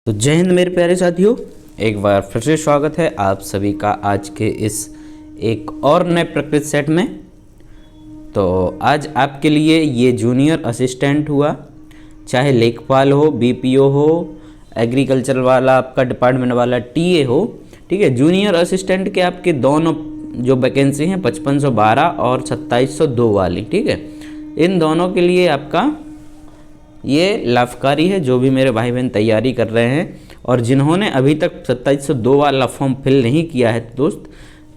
तो जय हिंद मेरे प्यारे साथियों, एक बार फिर से स्वागत है आप सभी का आज के इस एक और नए प्रैक्टिस सेट में। तो आज आपके लिए ये जूनियर असिस्टेंट हुआ, चाहे लेखपाल हो, बीपीओ हो, एग्रीकल्चर वाला आपका डिपार्टमेंट वाला टीए हो, ठीक है। जूनियर असिस्टेंट के आपके दोनों जो वैकेंसी हैं 5512 और 2702 वाली, ठीक है। इन दोनों के लिए आपका ये लाभकारी है जो भी मेरे भाई बहन तैयारी कर रहे हैं। और जिन्होंने अभी तक 2702 वाला फॉर्म फिल नहीं किया है तो दोस्त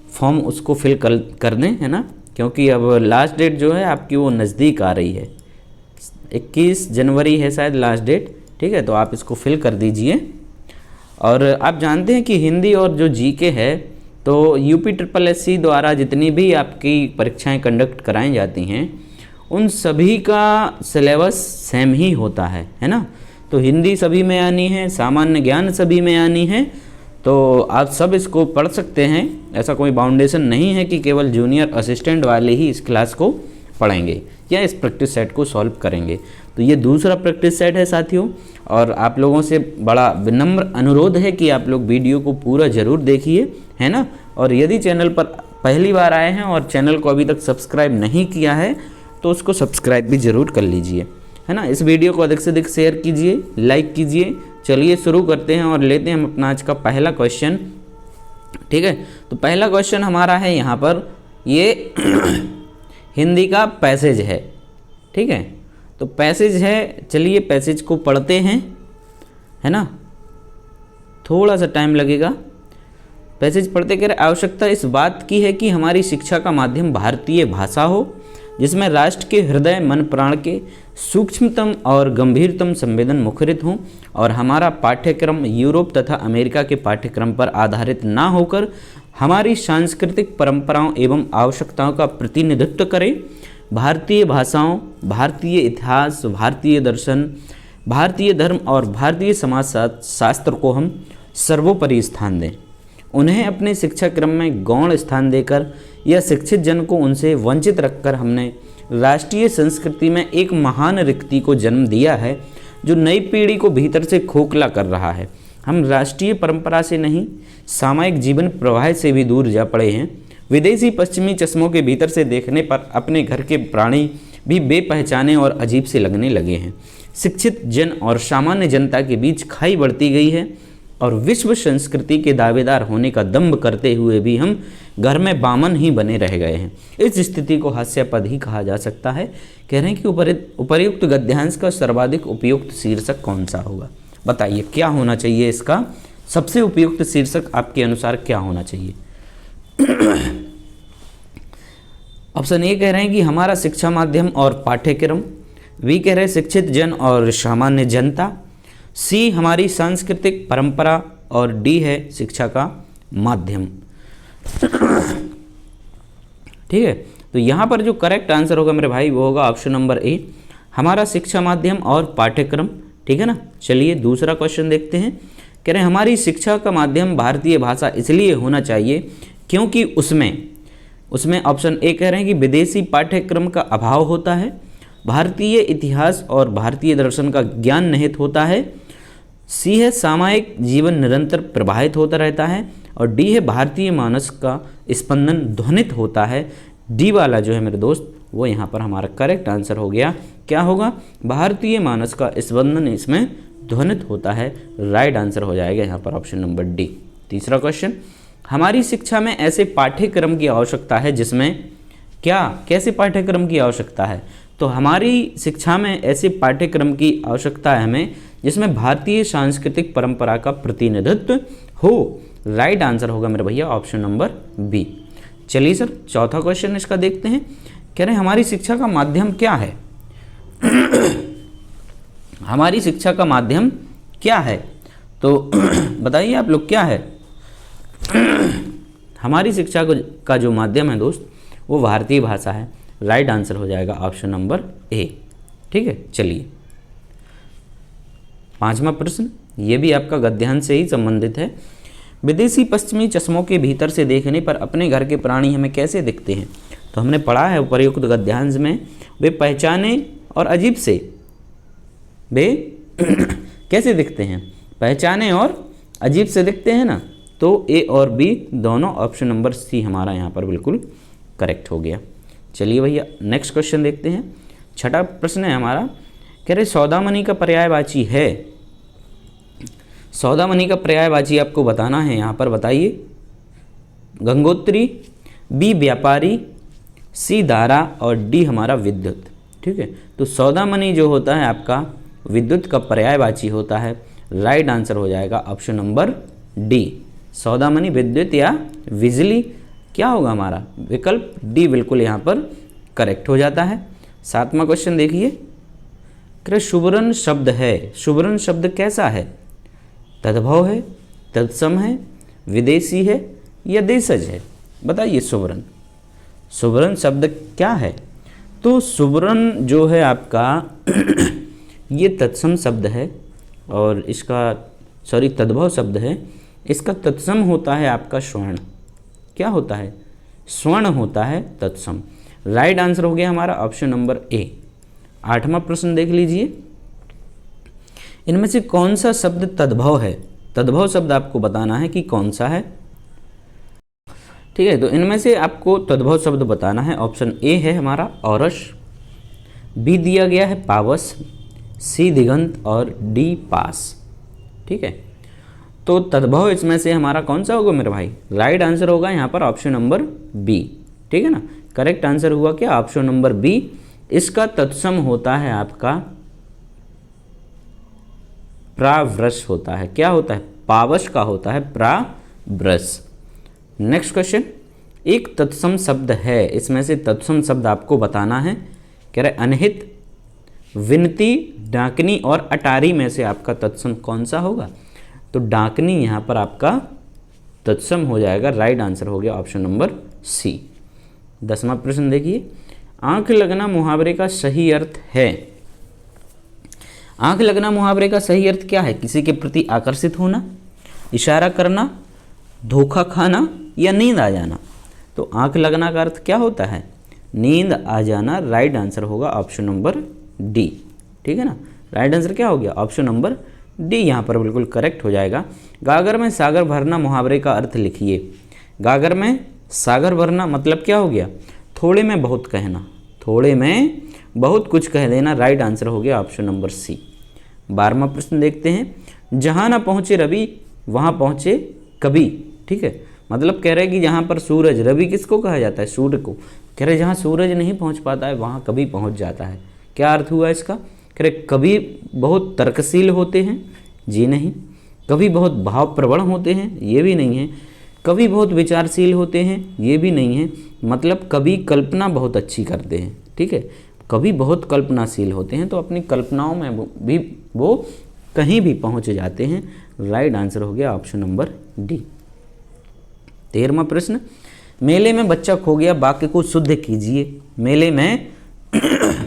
फॉर्म उसको फिल कर दें, है ना, क्योंकि अब लास्ट डेट जो है आपकी वो नज़दीक आ रही है। 21 जनवरी है शायद लास्ट डेट, ठीक है। तो आप इसको फिल कर दीजिए। और आप जानते हैं कि हिंदी और जो जीके है तो UPSSC द्वारा जितनी भी आपकी परीक्षाएं कंडक्ट कराई जाती हैं उन सभी का सिलेबस सेम ही होता है ना। तो हिंदी सभी में आनी है, सामान्य ज्ञान सभी में आनी है, तो आप सब इसको पढ़ सकते हैं। ऐसा कोई बाउंडेशन नहीं है कि केवल जूनियर असिस्टेंट वाले ही इस क्लास को पढ़ेंगे या इस प्रैक्टिस सेट को सॉल्व करेंगे। तो ये दूसरा प्रैक्टिस सेट है साथियों, और आप लोगों से बड़ा विनम्र अनुरोध है कि आप लोग वीडियो को पूरा ज़रूर देखिए, है ना। और यदि चैनल पर पहली बार आए हैं और चैनल को अभी तक सब्सक्राइब नहीं किया है तो उसको सब्सक्राइब भी ज़रूर कर लीजिए, है ना। इस वीडियो को अधिक से अधिक शेयर कीजिए, लाइक कीजिए। चलिए शुरू करते हैं और लेते हैं हम अपना आज का पहला क्वेश्चन, ठीक है। तो पहला क्वेश्चन हमारा है यहाँ पर ये हिंदी का पैसेज है, ठीक है। तो पैसेज है, चलिए पैसेज को पढ़ते हैं, है ना। थोड़ा सा टाइम लगेगा। पैसेज पढ़ते कह रहे आवश्यकता इस बात की है कि हमारी शिक्षा का माध्यम भारतीय भाषा हो जिसमें राष्ट्र के हृदय मन प्राण के सूक्ष्मतम और गंभीरतम संवेदन मुखरित हों, और हमारा पाठ्यक्रम यूरोप तथा अमेरिका के पाठ्यक्रम पर आधारित ना होकर हमारी सांस्कृतिक परंपराओं एवं आवश्यकताओं का प्रतिनिधित्व करे। भारतीय भाषाओं, भारतीय इतिहास, भारतीय दर्शन, भारतीय धर्म और भारतीय समाज शास्त्र को हम सर्वोपरि स्थान दें। उन्हें अपने शिक्षा क्रम में गौण स्थान देकर या शिक्षित जन को उनसे वंचित रखकर हमने राष्ट्रीय संस्कृति में एक महान रिक्ति को जन्म दिया है जो नई पीढ़ी को भीतर से खोखला कर रहा है। हम राष्ट्रीय परंपरा से नहीं, सामायिक जीवन प्रवाह से भी दूर जा पड़े हैं। विदेशी पश्चिमी चश्मों के भीतर से देखने पर अपने घर के प्राणी भी बेपहचाने और अजीब से लगने लगे हैं। शिक्षित जन और सामान्य जनता के बीच खाई बढ़ती गई है और विश्व संस्कृति के दावेदार होने का दंभ करते हुए भी हम घर में बामन ही बने रह गए हैं। इस स्थिति को हास्यास्पद ही कहा जा सकता है। कह रहे हैं कि उपर्युक्त गद्यांश का सर्वाधिक उपयुक्त शीर्षक कौन सा होगा? बताइए क्या होना चाहिए इसका सबसे उपयुक्त शीर्षक आपके अनुसार क्या होना चाहिए? ऑप्शन ए कह रहे हैं कि हमारा शिक्षा माध्यम और पाठ्यक्रम, बी कह रहे हैं शिक्षित जन और सामान्य जनता, सी हमारी सांस्कृतिक परंपरा, और डी है शिक्षा का माध्यम। ठीक है, तो यहाँ पर जो करेक्ट आंसर होगा मेरे भाई वो होगा ऑप्शन नंबर ए, हमारा शिक्षा माध्यम और पाठ्यक्रम, ठीक है ना। चलिए दूसरा क्वेश्चन देखते हैं। कह रहे हैं हमारी शिक्षा का माध्यम भारतीय भाषा इसलिए होना चाहिए क्योंकि उसमें ऑप्शन ए कह रहे हैं कि विदेशी पाठ्यक्रम का अभाव होता है, भारतीय इतिहास और भारतीय दर्शन का ज्ञान निहित होता है, सी है सामायिक जीवन निरंतर प्रवाहित होता रहता है, और डी है भारतीय मानस का स्पंदन ध्वनित होता है। डी वाला जो है मेरे दोस्त वो यहाँ पर हमारा करेक्ट आंसर हो गया। क्या होगा? भारतीय मानस का स्पंदन इसमें ध्वनित होता है। राइट आंसर हो जाएगा यहाँ पर ऑप्शन नंबर डी। तीसरा क्वेश्चन, हमारी शिक्षा में ऐसे पाठ्यक्रम की आवश्यकता है जिसमें कैसे पाठ्यक्रम की आवश्यकता है? तो हमारी शिक्षा में ऐसे पाठ्यक्रम की आवश्यकता है हमें जिसमें भारतीय सांस्कृतिक परंपरा का प्रतिनिधित्व हो। राइट आंसर होगा मेरे भैया ऑप्शन नंबर बी। चलिए सर चौथा क्वेश्चन इसका देखते हैं। कह रहे हैं हमारी शिक्षा का माध्यम क्या है? हमारी शिक्षा का माध्यम क्या है? तो बताइए आप लोग क्या है? हमारी शिक्षा का जो माध्यम है दोस्त वो भारतीय भाषा है। राइट आंसर हो जाएगा ऑप्शन नंबर ए। ठीक है, चलिए पांचवा प्रश्न, ये भी आपका गद्यांश से ही संबंधित है। विदेशी पश्चिमी चश्मों के भीतर से देखने पर अपने घर के प्राणी हमें कैसे दिखते हैं? तो हमने पढ़ा है उपर्युक्त गद्यांश में, वे पहचाने और अजीब से वे कैसे दिखते हैं? पहचाने और अजीब से दिखते हैं ना, तो ए और बी दोनों, ऑप्शन नंबर सी हमारा यहाँ पर बिल्कुल करेक्ट हो गया। चलिए भैया नेक्स्ट क्वेश्चन देखते हैं। छठा प्रश्न है हमारा, कह रहे सौदामनी का पर्यायवाची है। सौदामनी का पर्यायवाची आपको बताना है, यहाँ पर बताइए। गंगोत्री, बी व्यापारी, सी धारा और डी हमारा विद्युत। ठीक है, तो सौदामनी जो होता है आपका विद्युत का पर्यायवाची होता है। राइट आंसर हो जाएगा ऑप्शन नंबर डी, सौदामनी विद्युत या बिजली। क्या होगा हमारा विकल्प डी, बिल्कुल यहाँ पर करेक्ट हो जाता है। सातवां क्वेश्चन देखिए, कह शुभ्रन शब्द है। शुभ्रन शब्द कैसा है? तद्भव है, तत्सम है, विदेशी है या देशज है? बताइए शुभ्रन। शुभ्रन शब्द क्या है? तो शुभ्रन जो है आपका ये तत्सम शब्द है और इसका तद्भव शब्द है। इसका तत्सम होता है आपका स्वर्ण। क्या होता है? स्वर्ण होता है तत्सम। राइट आंसर हो गया हमारा ऑप्शन नंबर ए। आठवां प्रश्न देख लीजिए, इनमें से कौन सा शब्द तद्भव है? तद्भव शब्द आपको बताना है कि कौन सा है। ठीक है, तो इनमें से आपको तद्भव शब्द बताना है। ऑप्शन ए है हमारा औरस, बी दिया गया है पावस, सी दिगंत और डी पास। ठीक है, तो तद्भव इसमें से हमारा कौन सा होगा मेरे भाई? राइट आंसर होगा यहाँ पर ऑप्शन नंबर बी। ठीक है ना, करेक्ट आंसर हुआ क्या? Option number B. इसका तत्सम होता है आपका प्रावृष होता है। क्या होता है? पावस का होता है प्रावृष। नेक्स्ट क्वेश्चन, एक तत्सम शब्द है, इसमें से तत्सम शब्द आपको बताना है। कह रहे अनहित, विनती, डाकनी और अटारी में से आपका तत्सम कौन सा होगा? तो डाकनी यहाँ पर आपका तत्सम हो जाएगा। राइट आंसर हो गया ऑप्शन नंबर सी। 10वां प्रश्न देखिए, आंख लगना मुहावरे का सही अर्थ है। आंख लगना मुहावरे का सही अर्थ क्या है? किसी के प्रति आकर्षित होना, इशारा करना, धोखा खाना या नींद आ जाना। तो आंख लगना का अर्थ क्या होता है? नींद आ जाना। राइट आंसर होगा ऑप्शन नंबर डी। ठीक है ना, राइट आंसर क्या हो गया? ऑप्शन नंबर डी यहाँ पर बिल्कुल करेक्ट हो जाएगा। गागर में सागर भरना मुहावरे का अर्थ लिखिए। गागर में सागर भरना मतलब क्या हो गया? थोड़े में बहुत कहना, थोड़े में बहुत कुछ कह देना। राइट आंसर हो गया ऑप्शन नंबर सी। 12वां प्रश्न देखते हैं, जहाँ ना पहुँचे रवि वहाँ पहुँचे कभी। ठीक है, मतलब कह रहे हैं कि जहाँ पर सूरज, रवि किसको कहा जाता है? सूर्य को। कह रहे जहाँ सूरज नहीं पहुँच पाता है वहाँ कभी पहुँच जाता है। क्या अर्थ हुआ इसका? कह रहे कभी बहुत तर्कशील होते हैं, जी नहीं। कभी बहुत भावप्रवण होते हैं, ये भी नहीं है। कभी बहुत विचारशील होते हैं, ये भी नहीं है। मतलब कभी कल्पना बहुत अच्छी करते हैं। ठीक है, कभी बहुत कल्पनाशील होते हैं, तो अपनी कल्पनाओं में भी वो कहीं भी पहुंच जाते हैं। राइट आंसर हो गया ऑप्शन नंबर डी। 13वां प्रश्न, मेले में बच्चा खो गया, वाक्य को शुद्ध कीजिए। मेले में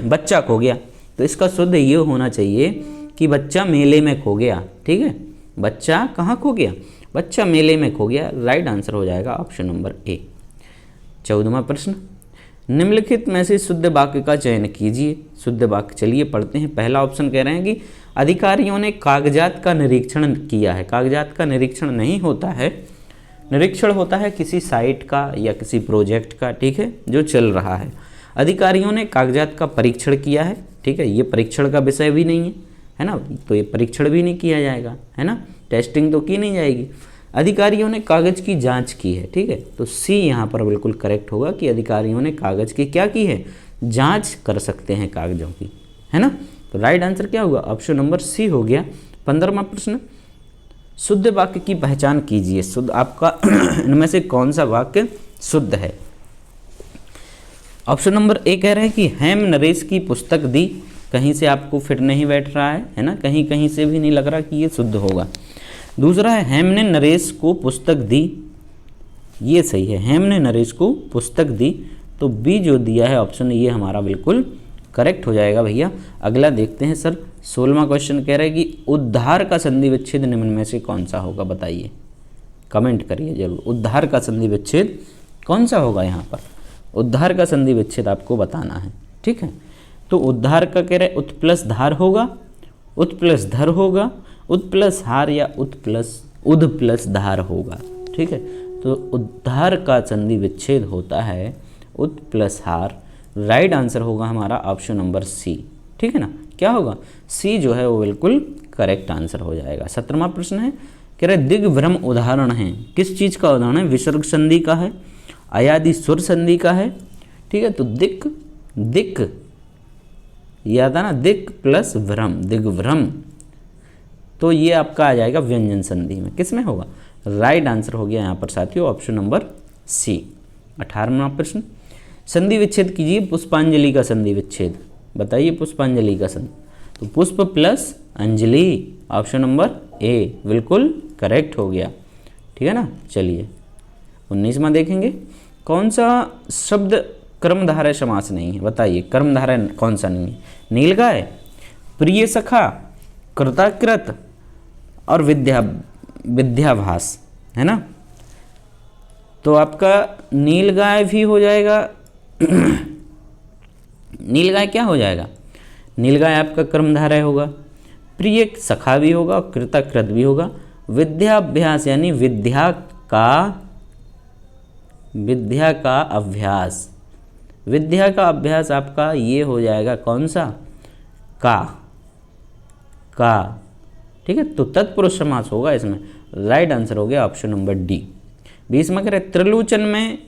बच्चा खो गया, तो इसका शुद्ध ये होना चाहिए कि बच्चा मेले में खो गया। ठीक है, बच्चा कहाँ खो गया? बच्चा मेले में खो गया। राइट आंसर हो जाएगा ऑप्शन नंबर ए। 14वां प्रश्न, निम्नलिखित में से शुद्ध वाक्य का चयन कीजिए। शुद्ध वाक्य चलिए पढ़ते हैं। पहला ऑप्शन कह रहे हैं कि अधिकारियों ने कागजात का निरीक्षण किया है। कागजात का निरीक्षण नहीं होता है, निरीक्षण होता है किसी साइट का या किसी प्रोजेक्ट का। ठीक है, जो चल रहा है। अधिकारियों ने कागजात का परीक्षण किया है। ठीक है, ये परीक्षण का विषय भी नहीं है ना, तो ये परीक्षण भी नहीं किया जाएगा, है ना, टेस्टिंग तो की नहीं जाएगी। अधिकारियों ने कागज की जांच की है। ठीक है, तो सी यहाँ पर बिल्कुल करेक्ट होगा कि अधिकारियों ने कागज की क्या की है? जांच कर सकते हैं कागजों की, है ना। तो राइट आंसर क्या होगा? ऑप्शन नंबर सी हो गया। 15वां प्रश्न, शुद्ध वाक्य की पहचान कीजिए। शुद्ध आपका इनमें से कौन सा वाक्य शुद्ध है? ऑप्शन नंबर ए कह रहे हैं कि हेम नरेश की पुस्तक दी। कहीं से आपको फिट नहीं बैठ रहा है ना, कहीं कहीं से भी नहीं लग रहा कि ये शुद्ध होगा। दूसरा है हेम ने नरेश को पुस्तक दी, ये सही है, हेम ने नरेश को पुस्तक दी। तो बी जो दिया है ऑप्शन ये हमारा बिल्कुल करेक्ट हो जाएगा भैया। अगला देखते हैं सर, 16वां क्वेश्चन कह रहा है कि उद्धार का संधि विच्छेद निम्न में से कौन सा होगा? बताइए, कमेंट करिए जरूर। उद्धार का संधि विच्छेद कौन सा होगा? यहाँ पर उद्धार का संधि विच्छेद आपको बताना है। ठीक है, तो उद्धार का कह रहे उत प्लस धार होगा, उत प्लस धर होगा उद प्लस हार या उद प्लस धार होगा। ठीक है, तो उद्धार का संधि विच्छेद होता है उद प्लस हार। राइट आंसर होगा हमारा ऑप्शन नंबर सी। ठीक है ना, क्या होगा, सी जो है वो बिल्कुल करेक्ट आंसर हो जाएगा। 17वां प्रश्न है, कह रहे दिग्भ्रम उदाहरण है, किस चीज का उदाहरण है, विसर्ग संधि का है, अयादि सुर संधि का है। ठीक है, तो दिक याद है ना, दिक प्लस भ्रम, दिग्भ्रम, तो ये आपका आ जाएगा व्यंजन संधि में। किस में होगा, राइट आंसर हो गया यहाँ पर साथियों ऑप्शन नंबर सी। 18वां प्रश्न, संधि विच्छेद कीजिए पुष्पांजलि का संधि विच्छेद, बताइए पुष्पांजलि का संधि, तो पुष्प प्लस अंजलि, ऑप्शन नंबर ए बिल्कुल करेक्ट हो गया। ठीक है ना, चलिए 19वां देखेंगे, कौन सा शब्द कर्मधारय समास नहीं है, बताइए कर्मधारय कौन सा नहीं है, नीलगाय, प्रिय सखा, कृताकृत और विद्याभास, है ना। तो आपका नीलगाय भी हो जाएगा नीलगाय क्या हो जाएगा, नीलगाय आपका कर्मधारय होगा, प्रिय सखा भी होगा, कृताकृत भी होगा, विद्याभ्यास यानी विद्या का अभ्यास, विद्या का अभ्यास आपका ये हो जाएगा कौन सा, का। ठीक है, तो तत्पुरुष समास होगा इसमें। राइट आंसर हो गया ऑप्शन नंबर डी। 20वां कह रहे त्रिलोचन में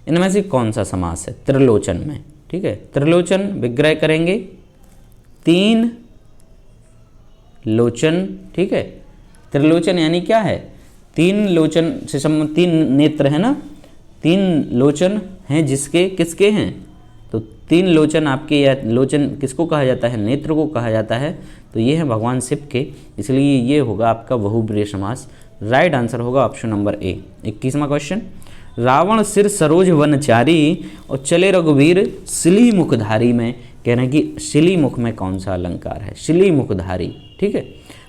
इनमें से कौन सा समास है, त्रिलोचन में। ठीक है, त्रिलोचन विग्रह करेंगे, 3 लोचन। ठीक है, त्रिलोचन यानी क्या है, 3 लोचन से संबंध, 3 नेत्र है ना, 3 लोचन हैं जिसके किसके हैं, तो 3 लोचन आपके, या लोचन किसको कहा जाता है, नेत्र को कहा जाता है, तो ये है भगवान शिव के, इसलिए ये होगा आपका बहुब्रीहि समास। राइट आंसर होगा ऑप्शन नंबर ए। 21वां क्वेश्चन, रावण सिर सरोज वनचारी और चले रघुवीर शिली मुखधारी में, कह रहे हैं कि शिली मुख में कौन सा अलंकार है, शिली मुखधारी। ठीक है,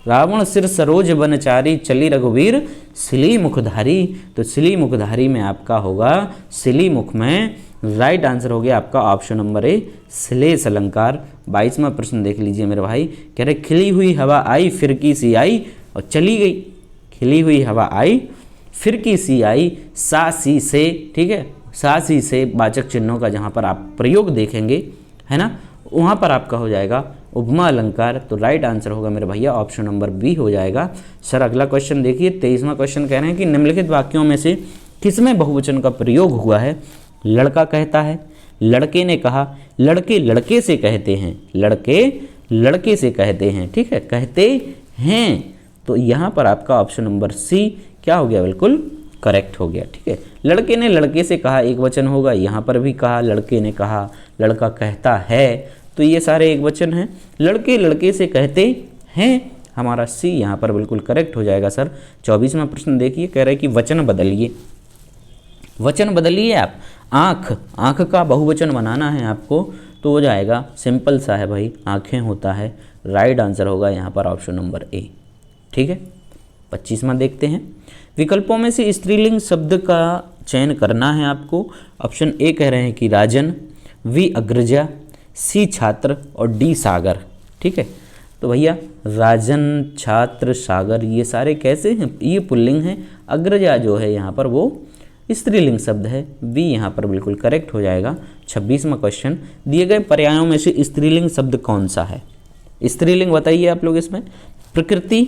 रावण सिर सरोज वनचारी चली रघुवीर शिली मुखधारी, तो शिली मुखधारी में आपका होगा शिली मुख में। राइट आंसर हो गया आपका ऑप्शन नंबर ए, श्लेष अलंकार। 22वां प्रश्न देख लीजिए मेरे भाई, कह रहे खिली हुई हवा आई फिरकी सी आई और चली गई, खिली हुई हवा आई फिरकी सी आई, सा सी से। ठीक है, सा सी से वाचक चिन्हों का जहाँ पर आप प्रयोग देखेंगे, है ना, वहाँ पर आपका हो जाएगा उपमा अलंकार। तो राइट आंसर होगा मेरे भैया ऑप्शन नंबर बी हो जाएगा। सर अगला क्वेश्चन देखिए, 23वां क्वेश्चन कह रहे हैं कि निम्नलिखित वाक्यों में से किसमें बहुवचन का प्रयोग हुआ है, लड़का कहता है, लड़के ने कहा, लड़के लड़के से कहते हैं, लड़के लड़के से कहते हैं। ठीक है, कहते हैं, तो यहाँ पर आपका ऑप्शन नंबर सी क्या हो गया, बिल्कुल करेक्ट हो गया। ठीक है, लड़के ने लड़के से कहा एक वचन होगा, यहाँ पर भी कहा, लड़के ने कहा, लड़का कहता है, तो ये सारे एक वचन हैं। लड़के लड़के से कहते हैं, हमारा सी यहाँ पर बिल्कुल करेक्ट हो जाएगा सर। 24वां प्रश्न देखिए, कह रहे हैं कि वचन बदलिए, वचन बदलिए आप, आँख का बहुवचन बनाना है आपको, तो हो जाएगा सिंपल सा है भाई, आँखें होता है। राइट आंसर होगा यहाँ पर ऑप्शन नंबर ए। ठीक है, 25वां देखते हैं, विकल्पों में से स्त्रीलिंग शब्द का चयन करना है आपको। ऑप्शन ए कह रहे हैं कि राजन, बी अग्रजा, सी छात्र और डी सागर। ठीक है, तो भैया राजन, छात्र, सागर ये सारे कैसे हैं, ये पुल्लिंग हैं, अग्रजा जो है यहाँ पर वो स्त्रीलिंग शब्द है, बी यहाँ पर बिल्कुल करेक्ट हो जाएगा। 26वां क्वेश्चन, दिए गए पर्यायों में से स्त्रीलिंग शब्द कौन सा है, स्त्रीलिंग बताइए आप लोग इसमें। प्रकृति,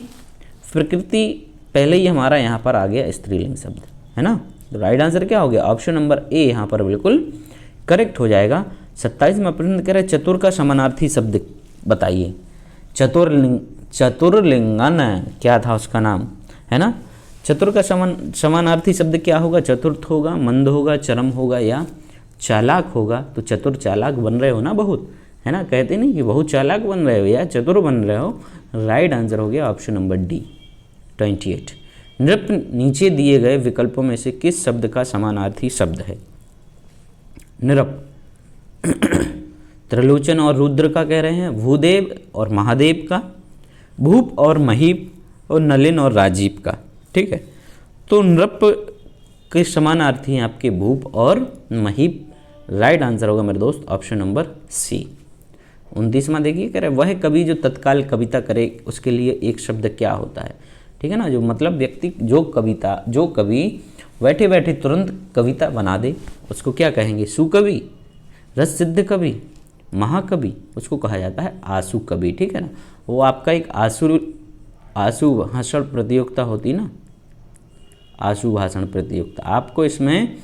प्रकृति पहले ही हमारा यहाँ पर आ गया स्त्रीलिंग शब्द, है ना, तो राइट आंसर क्या हो गया, ऑप्शन नंबर ए यहाँ पर बिल्कुल करेक्ट हो जाएगा। 27वां प्रश्न कह रहे हैं चतुर का समानार्थी शब्द बताइए। चतुर्लिंगन क्या था उसका नाम, है ना, चतुर का समानार्थी शब्द क्या होगा, चतुर्थ होगा, मंद होगा, चरम होगा या चालाक होगा। तो चतुर चालाक बन रहे हो ना बहुत, है ना, कहते नहीं कि बहुत चालाक बन रहे हो या चतुर बन रहे हो। राइट आंसर हो गया ऑप्शन नंबर डी 28। नृप नीचे दिए गए विकल्पों में से किस शब्द का समानार्थी शब्द है, नृप त्रिलोचन और रुद्र का कह रहे हैं, भूदेव और महादेव का, भूप और महीप और नलिन और राजीव का। ठीक है, तो नृप के समानार्थी हैं आपके भूप और महीप। राइट आंसर होगा मेरे दोस्त ऑप्शन नंबर सी। 29वां देखिए, कह रहे वह कवि जो तत्काल कविता करे उसके लिए एक शब्द क्या होता है। ठीक है ना, जो मतलब व्यक्ति जो कवि बैठे बैठे तुरंत कविता बना दे उसको क्या कहेंगे, सुकवि, रस सिद्ध कवि, महाकवि, उसको कहा जाता है आशु कवि। ठीक है ना, वो आपका एक आशु भाषण प्रतियोगिता होती ना, आशु भाषण प्रतियोगिता, आपको इसमें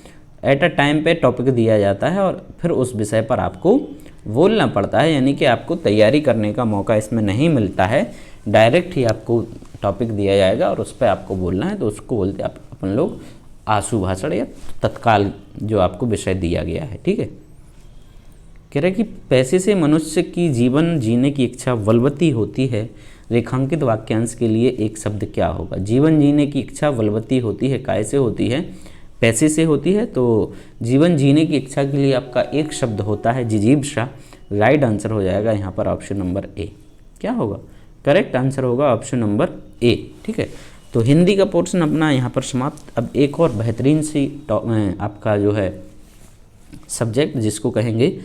एट अ टाइम पे टॉपिक दिया जाता है और फिर उस विषय पर आपको बोलना पड़ता है, यानी कि आपको तैयारी करने का मौका इसमें नहीं मिलता है, डायरेक्ट ही आपको टॉपिक दिया जाएगा और उस पर आपको बोलना है, तो उसको बोलते हैं अपन लोग आशु भाषण या तत्काल जो आपको विषय दिया गया है। ठीक है, कह रहे कि पैसे से मनुष्य की जीवन जीने की इच्छा बलवती होती है, रेखांकित वाक्यांश के लिए एक शब्द क्या होगा। जीवन जीने की इच्छा बलवती होती है, काय से होती है, पैसे से होती है, तो जीवन जीने की इच्छा के लिए आपका एक शब्द होता है जिजीविषा। राइट आंसर हो जाएगा यहाँ पर ऑप्शन नंबर ए। क्या होगा, करेक्ट आंसर होगा ऑप्शन नंबर ए। ठीक है, तो हिंदी का पोर्शन अपना यहाँ पर समाप्त। अब एक और बेहतरीन सी आपका जो है सब्जेक्ट जिसको कहेंगे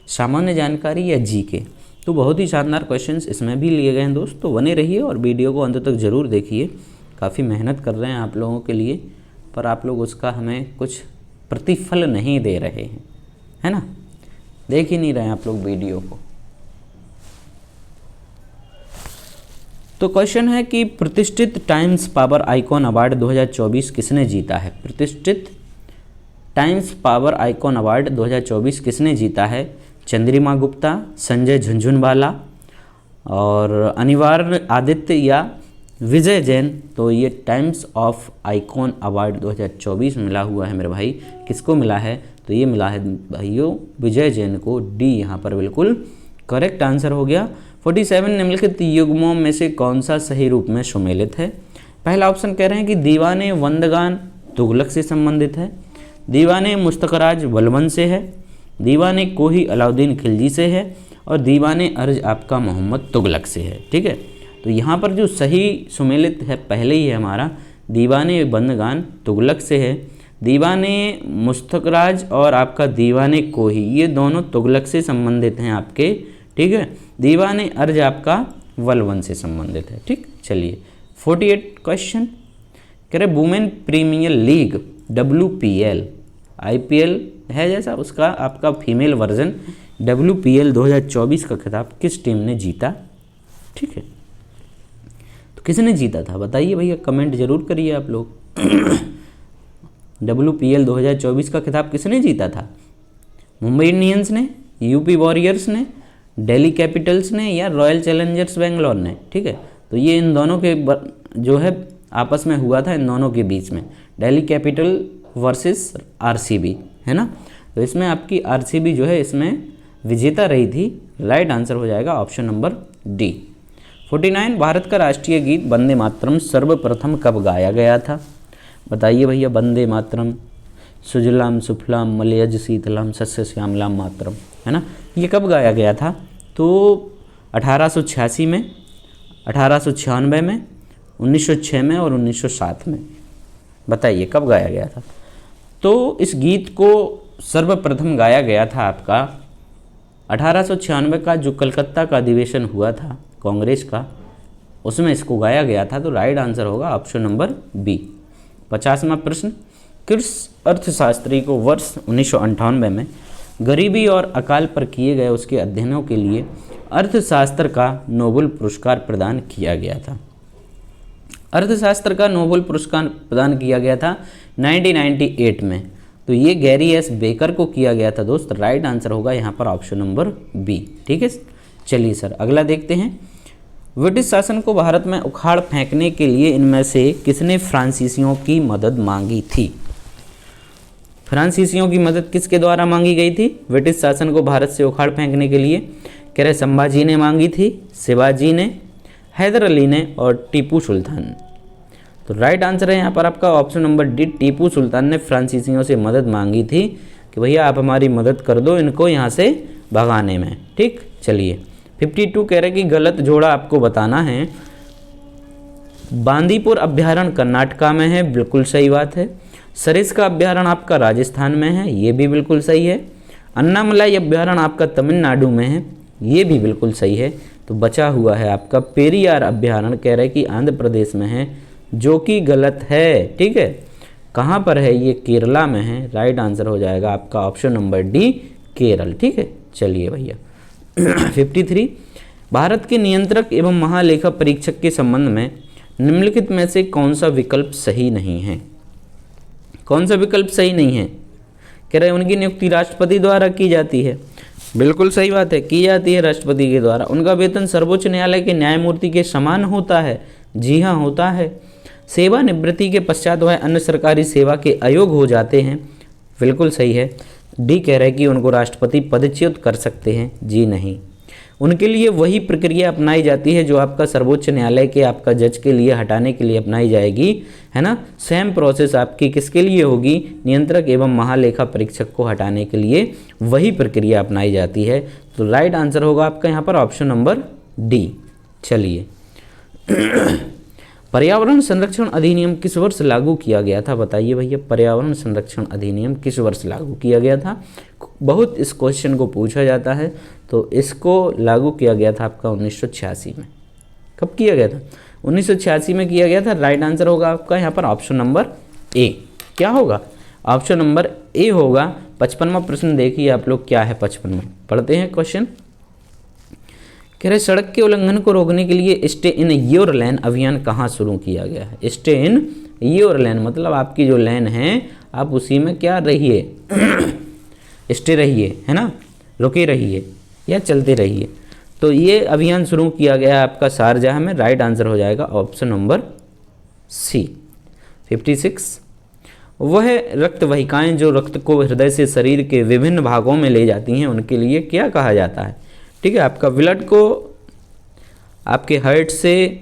सामान्य जानकारी या जीके, तो बहुत ही शानदार क्वेश्चंस इसमें भी लिए गए हैं दोस्त, तो बने रहिए और वीडियो को अंत तक ज़रूर देखिए। काफ़ी मेहनत कर रहे हैं आप लोगों के लिए, पर आप लोग उसका हमें कुछ प्रतिफल नहीं दे रहे हैं, है ना, देख ही नहीं रहे हैं आप लोग वीडियो को। तो क्वेश्चन है कि प्रतिष्ठित टाइम्स पावर आइकॉन अवार्ड 2024 किसने जीता है। प्रतिष्ठित टाइम्स पावर आइकॉन अवार्ड 2024 किसने जीता है। चंद्रिमा गुप्ता, संजय झुनझुनवाला और अनिवार्य आदित्य या विजय जैन। तो ये टाइम्स ऑफ आइकॉन अवार्ड 2024 मिला हुआ है मेरे भाई, किसको मिला है, तो ये मिला है भाइयों विजय जैन को। डी यहाँ पर बिल्कुल करेक्ट आंसर हो गया। 47 निम्नलिखित युग्मों में से कौन सा सही रूप में सुमेलित है। पहला ऑप्शन कह रहे हैं कि दीवाने वंदगान तुगलक से संबंधित है, दीवाने मुस्तकराज बलबन से है, दीवाने कोही अलाउद्दीन खिलजी से है और दीवाने अर्ज आपका मोहम्मद तुगलक से है। ठीक है, तो यहाँ पर जो सही सुमेलित है पहले ही है हमारा दीवाने बंदगान तुगलक से है, दीवाने मुस्तकराज और आपका दीवाने कोही ये दोनों तुगलक से संबंधित हैं आपके। ठीक है, दीवाने अर्ज आपका वलवन से संबंधित है। ठीक, चलिए 48 क्वेश्चन कह रहे women premiere league WPL IPL है जैसा उसका आपका फीमेल वर्जन WPL 2024 का खिताब किस टीम ने जीता। ठीक है, तो किसने जीता था बताइए भैया, कमेंट जरूर करिए आप लोग। WPL 2024 का खिताब किसने जीता था। मुंबई इंडियंस ने, यूपी वॉरियर्स ने, दिल्ली कैपिटल्स ने या रॉयल चैलेंजर्स बेंगलोर ने। ठीक है, तो ये इन दोनों के जो है आपस में हुआ था, इन दोनों के बीच में दिल्ली कैपिटल वर्सेस RCB है ना, तो इसमें आपकी RCB जो है इसमें विजेता रही थी। राइट आंसर हो जाएगा ऑप्शन नंबर डी। 49 भारत का राष्ट्रीय गीत वंदे मातरम सर्वप्रथम कब गाया गया था बताइए भैया। वंदे मातरम सुजलाम सुफलाम मलयज शीतलाम सस्य श्यामलाम मातरम, है ना, ये कब गाया गया था। तो 1886 में, 1896 में, 1906 में और 1907 में, बताइए कब गाया गया था। तो इस गीत को सर्वप्रथम गाया गया था आपका 1896 का जो कलकत्ता का अधिवेशन हुआ था कांग्रेस का, उसमें इसको गाया गया था। तो राइट आंसर होगा ऑप्शन नंबर बी। 50वां प्रश्न, किस अर्थशास्त्री को वर्ष 1998 में गरीबी और अकाल पर किए गए उसके अध्ययनों के लिए अर्थशास्त्र का नोबेल पुरस्कार प्रदान किया गया था। अर्थशास्त्र का नोबेल पुरस्कार प्रदान किया गया था 1998 में, तो ये गैरी एस बेकर को किया गया था दोस्त। राइट आंसर होगा यहाँ पर ऑप्शन नंबर बी। ठीक है, चलिए सर अगला देखते हैं। ब्रिटिश शासन को भारत में उखाड़ फेंकने के लिए इनमें से किसने फ्रांसीसियों की मदद मांगी थी। फ्रांसीसियों की मदद किसके द्वारा मांगी गई थी ब्रिटिश शासन को भारत से उखाड़ फेंकने के लिए। कह रहे संभाजी ने मांगी थी, शिवाजी ने, हैदर अली ने और टीपू सुल्तान। तो राइट आंसर है यहाँ पर आपका option number D, Tipu Sultan ने फ्रांसीसियों से मदद मांगी थी कि भैया आप हमारी मदद कर दो इनको यहाँ से भगाने में। ठीक, चलिए 52 कह रहे कि गलत जोड़ा आपको बताना है। बांदीपुर अभ्यारण्य कर्नाटका में है, बिल्कुल सही बात है। सरिस्का अभ्यारण्य आपका राजस्थान में है, ये भी बिल्कुल सही है। अन्नामलाई अभ्यारण्य आपका तमिलनाडु में है, ये भी बिल्कुल सही है। तो बचा हुआ है आपका पेरियार अभ्यारण्य, कह रहे हैं कि आंध्र प्रदेश में है, जो कि गलत है। ठीक है, कहाँ पर है ये? केरला में है। राइट आंसर हो जाएगा आपका ऑप्शन नंबर डी, केरल। ठीक है, चलिए भैया 53, भारत के नियंत्रक एवं महालेखा परीक्षक के संबंध में निम्नलिखित में से कौन सा विकल्प सही नहीं है? कौन सा विकल्प सही नहीं है? कह रहे हैं उनकी नियुक्ति राष्ट्रपति द्वारा की जाती है। बिल्कुल सही बात है, की जाती है राष्ट्रपति के द्वारा। उनका वेतन सर्वोच्च न्यायालय के न्यायमूर्ति के समान होता है। जी हाँ, होता है। सेवानिवृत्ति के पश्चात वह अन्य सरकारी सेवा के अयोग्य हो जाते हैं। बिल्कुल सही है। डी कह रहे हैं कि उनको राष्ट्रपति पदच्युत कर सकते हैं। जी नहीं, उनके लिए वही प्रक्रिया अपनाई जाती है जो आपका सर्वोच्च न्यायालय के आपका जज के लिए हटाने के लिए अपनाई जाएगी, है ना। सेम प्रोसेस आपकी किसके लिए होगी? नियंत्रक एवं महालेखा परीक्षक को हटाने के लिए वही प्रक्रिया अपनाई जाती है। तो राइट आंसर होगा आपका यहाँ पर ऑप्शन नंबर डी। चलिए पर्यावरण संरक्षण अधिनियम किस वर्ष लागू किया गया था? बताइए भैया, पर्यावरण संरक्षण अधिनियम किस वर्ष लागू किया गया था? बहुत इस क्वेश्चन को पूछा जाता है। तो इसको लागू किया गया था आपका 1986 में। कब किया गया था? 1986 में किया गया था। राइट आंसर होगा आपका यहाँ पर ऑप्शन नंबर ए। क्या होगा? ऑप्शन नंबर ए होगा। 55वां प्रश्न देखिए आप लोग, क्या है 55वां, पढ़ते हैं क्वेश्चन। कह रहे सड़क के उल्लंघन को रोकने के लिए स्टे इन योर लेन अभियान कहाँ शुरू किया गया है? स्टे इन योर लेन मतलब आपकी जो लेन है आप उसी में क्या रहिए, स्टे रहिए, है ना, रुके रहिए या चलते रहिए। तो ये अभियान शुरू किया गया आपका शारजाह में। राइट आंसर हो जाएगा ऑप्शन नंबर सी। 56, वह रक्त वाहिकाएं जो रक्त को हृदय से शरीर के विभिन्न भागों में ले जाती हैं उनके लिए क्या कहा जाता है? ठीक है, आपका ब्लड को आपके हार्ट से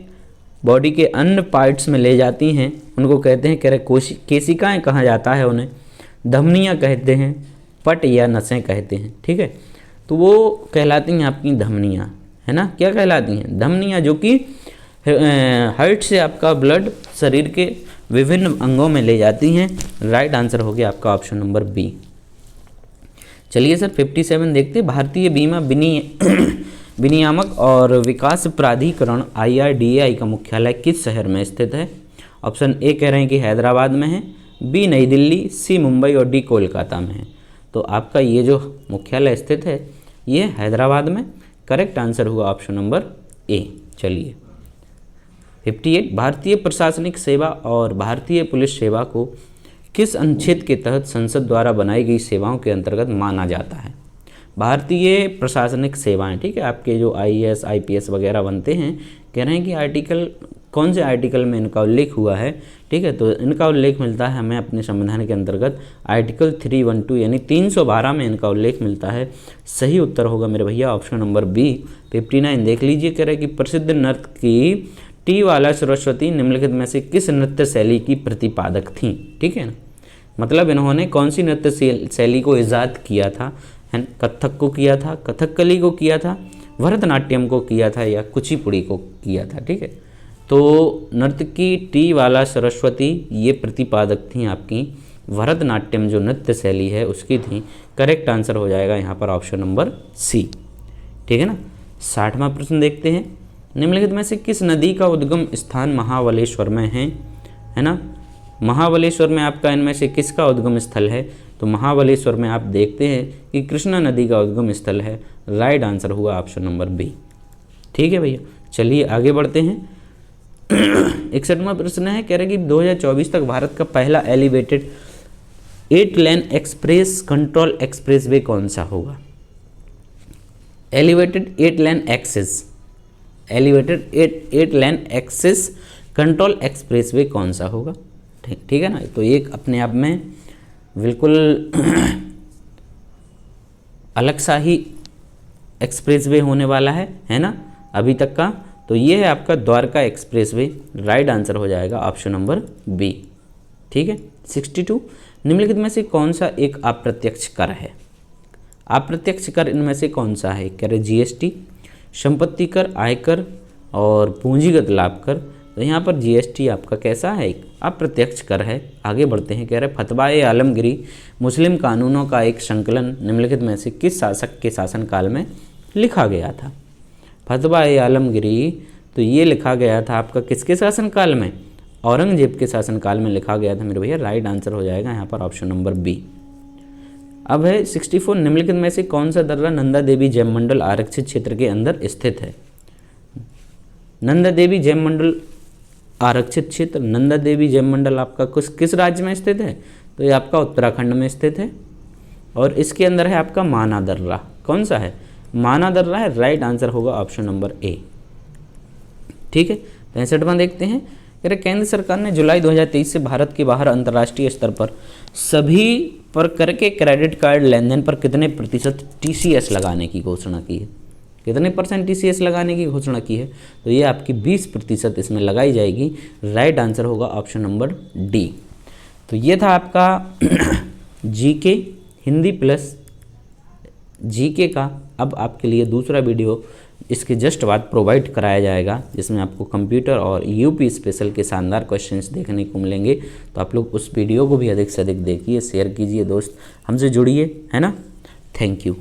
बॉडी के अन्य पार्ट्स में ले जाती हैं, उनको कहते हैं, कह रहे केशिकाएँ कहा जाता है उन्हें, धमनियाँ कहते हैं, पट या नसें कहते हैं। ठीक है, तो वो कहलाती हैं आपकी धमनियाँ, है ना। क्या कहलाती हैं? धमनियाँ, जो कि हार्ट से आपका ब्लड शरीर के विभिन्न अंगों में ले जाती हैं। राइट आंसर हो गया आपका ऑप्शन नंबर बी। चलिए सर 57 देखते हैं। भारतीय बीमा विनियामक और विकास प्राधिकरण IRDAI का मुख्यालय किस शहर में स्थित है? ऑप्शन ए कह रहे हैं कि हैदराबाद में है, बी नई दिल्ली, सी मुंबई और डी कोलकाता में है। तो आपका ये जो मुख्यालय स्थित है ये हैदराबाद में। करेक्ट आंसर हुआ ऑप्शन नंबर ए। चलिए 58, भारतीय प्रशासनिक सेवा और भारतीय पुलिस सेवा को किस अनुच्छेद के तहत संसद द्वारा बनाई गई सेवाओं के अंतर्गत माना जाता है? भारतीय प्रशासनिक सेवाएं, ठीक है, आपके जो IAS IPS वगैरह बनते हैं, कह रहे हैं कि आर्टिकल, कौन से आर्टिकल में इनका उल्लेख हुआ है? ठीक है, तो इनका उल्लेख मिलता है हमें अपने संविधान के अंतर्गत आर्टिकल 312 यानी 312 में इनका उल्लेख मिलता है। सही उत्तर होगा मेरे भैया ऑप्शन नंबर बी। 59 देख लीजिए, कह रहे हैं कि प्रसिद्ध नर्तकी टी वाला सरस्वती निम्नलिखित में से किस नृत्य शैली की प्रतिपादक थीं? ठीक है ना, मतलब इन्होंने कौन सी नृत्य शैली को ईजाद किया था? कथक को किया था, कथकली को किया था, भरतनाट्यम को किया था या कुचिपुड़ी को किया था? ठीक है, तो नर्तकी टी वाला सरस्वती ये प्रतिपादक थी आपकी भरतनाट्यम जो नृत्य शैली है उसकी थी। करेक्ट आंसर हो जाएगा यहाँ पर ऑप्शन नंबर सी। ठीक है ना। 60वां प्रश्न देखते हैं। निम्नलिखित में से किस नदी का उद्गम स्थान महाबलेश्वर में है ना। महाबलेश्वर में आपका इनमें से किसका उद्गम स्थल है? तो महाबलेश्वर में आप देखते हैं कि कृष्णा नदी का उद्गम स्थल है। राइट आंसर हुआ ऑप्शन नंबर बी। ठीक है भैया, चलिए आगे बढ़ते हैं। 61वां प्रश्न है, कह रहे कि 2024 तक भारत का पहला elevated 8 lane express control expressway कौन सा होगा? Elevated 8 lane access, elevated 8 lane access control expressway कौन सा होगा? ठीक है ना। तो एक अपने आप में बिल्कुल अलग सा ही एक्सप्रेसवे होने वाला है ना अभी तक का। तो ये है आपका द्वारका एक्सप्रेसवे। राइट आंसर हो जाएगा ऑप्शन नंबर बी। ठीक है। 62, निम्नलिखित में से कौन सा एक अप्रत्यक्ष कर है? अप्रत्यक्ष कर इनमें से कौन सा है? कह रहे GST, संपत्ति कर, आयकर और पूंजीगत लाभ कर। तो यहाँ पर GST आपका कैसा है? एक अप्रत्यक्ष कर है। आगे बढ़ते हैं, कह रहे फतवाए आलमगिरी मुस्लिम कानूनों का एक संकलन निम्नलिखित में से किस शासक के शासनकाल में लिखा गया था? फतवा-ए-आलमगीरी तो ये लिखा गया था आपका किसके शासनकाल में? औरंगजेब के शासनकाल में लिखा गया था मेरे भैया। राइट आंसर हो जाएगा यहाँ पर ऑप्शन नंबर बी। अब है 64, निम्नलिखित में से कौन सा दर्रा नंदा देवी जैव मंडल आरक्षित क्षेत्र के अंदर स्थित है? नंदा देवी जैव मंडल आरक्षित क्षेत्र, नंदा देवी जैव मंडल आपका किस राज्य में स्थित है? तो ये आपका उत्तराखंड में स्थित है और इसके अंदर है आपका माना दर्रा। कौन सा है? माना दर्रा है। राइट आंसर होगा ऑप्शन नंबर ए। ठीक है, 65वां देखते हैं। कह रहे केंद्र सरकार ने जुलाई 2023 से भारत के बाहर अंतर्राष्ट्रीय स्तर पर सभी पर कर के क्रेडिट कार्ड लेन देन पर कितने प्रतिशत TCS लगाने की घोषणा की है? कितने % TCS लगाने की घोषणा की है? तो ये आपकी 20% इसमें लगाई जाएगी। राइट आंसर होगा ऑप्शन नंबर डी। तो ये था आपका जीके हिंदी प्लस जीके का। अब आपके लिए दूसरा वीडियो इसके जस्ट बाद प्रोवाइड कराया जाएगा, जिसमें आपको कंप्यूटर और यूपी स्पेशल के शानदार क्वेश्चंस देखने को मिलेंगे। तो आप लोग उस वीडियो को भी अधिक से अधिक देखिए, शेयर कीजिए दोस्त, हमसे जुड़िए, है ना। Thank you.